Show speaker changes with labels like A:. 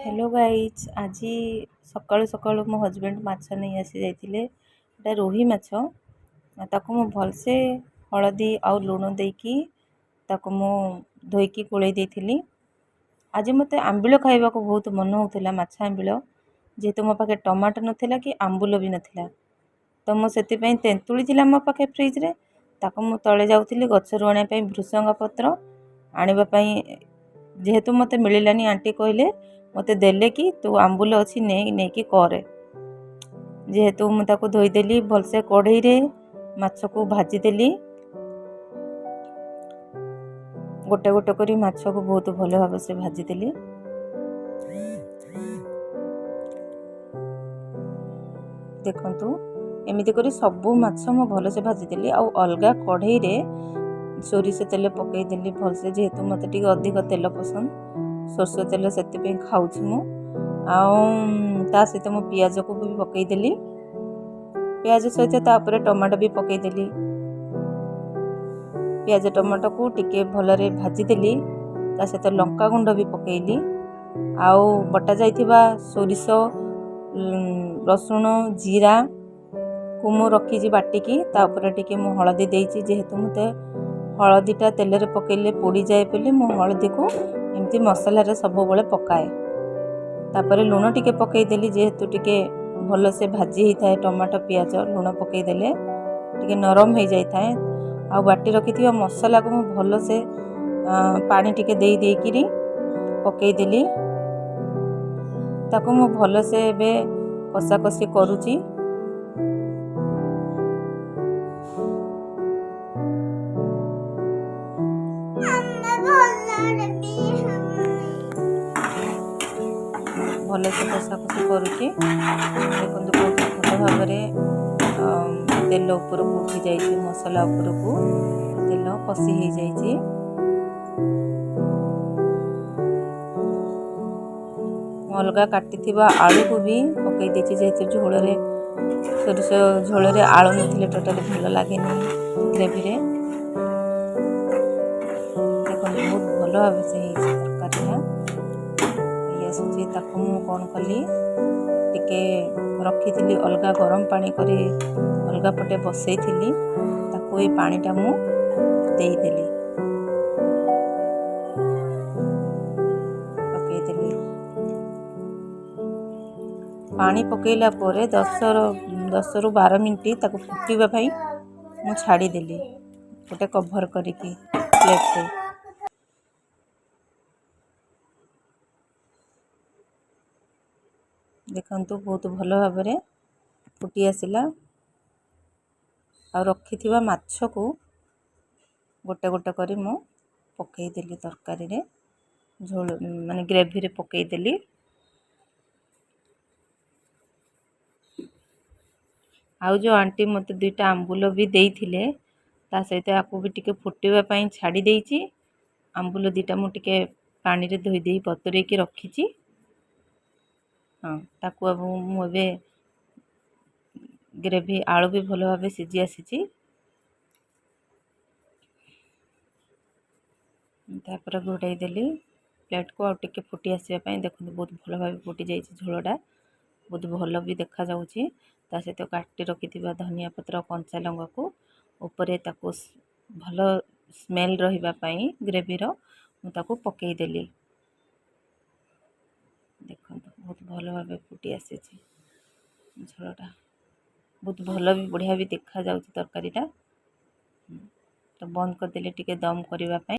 A: Hello guys आज सकाळु सकाळु मो husband माछ नहीं आसी जाइए एटा रोही माछ ताको मु भलसे हलदी आउ लुण देकी ताको मु धोईकी कोड़े देइथिली। आज मते आंबिल खाइबा को बहुत मन होउथिला माछ आंबिल जेहेतु मो पाखे टमाटो नथिला कि आंबुल भी नथिला तो मु सेति पई तेंतुली थिला मो पाखे फ्रिज रे ताको मु तळे जाउथिली गछरु आने पई भृसंग पत्र आनिबा पई जेहेतु मते मिलिलानी आंटी कहले मते देले कि तू आंबुल अच्छी नहीं कि करे जेहेतु मुझे धोईदेली भलसे कढ़ई रे माछ को भाजीदेली गोटे गोटे करी माछ को बहुत भल भाव से भाजीदेली। देखंतु एमिति करी सबू माछ मो भल से भाजीदेली आउ अलगा कढ़ई रे सोरिष तेल पकईदेली भलसे जेहेतु मते टिके अधिक तेल पसंद सोरष तेल से खाऊँ मु ता सहित मो पियाज को भी पकईदेली पियाज सहित तापर टमाटो भी पकईदेली पियाज टमाटो को टिके भलरे भाजीदेली ता सहित लंका गुंड भी पकईली आउ बटा जाइथिबा सोरिष रसुण जीरा को मु रखी बाटिकी तापर टिके मु हलदी देइछि जेहेतु मते हलदीटा तेल रे पकईले पोड़ी जाए बोली मु हलदी को एमती मसला रे सब बळे पकाए तापर लुण टिके पकईदेली जेहेतु टिके भल से भाजी होता है टमाटो पियाज लुण पकईदेले टिके नरम हो जाए आ बाटी रखी मसला को भल से पानी टिके देई देइकिरी पकईदेली ताको मु भल से एबे कषा कषी करूची। भल से कषा कषी करुच्ची देखो बहुत भल भाव तेल उपर को उठी जाइए मसला उपर को तेल कषी हो जाइए अलगा काटी आलू को भी पकई देछि जेहेतु झोल सोरिष झोल आलू नथिले टोटाली भल लगे ग्रेवी रे देखो बहुत भल भाव से तरकारी आसूची ताको मु कौन कली टिके रखी अलगा गरम पानी करी अलगा पटे बसई थी ताको ये पानीटा मु देदेली पकईदेली पानी पकईला पोरे 10 रु 12 मिनिट ताको फुटीबा पई मु छाड़ीदेली गोटे कभर करिकी प्लेट से देखंतु बहुत भल भाव फुटी आसला आ रखी माछ को गोटे गोटे करी मु पकईदेली तरकारी रे झोल माने ग्रेवी रे पकईदेली आउ जो आंटी मते दुईटा आंबुल भी देइथिले ता सहित आपको भी टिके फुटीबा पई छाड़ी देइची आंबुल दीटा मु टिके पानी रे धोई देई बतुरे की रखीची। हाँ ताकू अब मुझे ग्रेवी आलू भी भल भाव सीझी आसी तापर घोड़ाई देली प्लेट को आउे फुटी आसवाई देखते बहुत भल भाव फुटी जाइए झोलटा बहुत भल भी देखा जाउची ता सहित काटी रखी धनिया पत्र कंचा लंगा को ऊपर ताको भल स्मेल रहिबा पई ग्रेवी रो मुझे पकईदेली देखो बहुत भल भाव फुटी आसी झोलटा बहुत भल भी बढ़िया भी देखा जाउची तरकारीटा तो बंद करदेली टिके दम करने।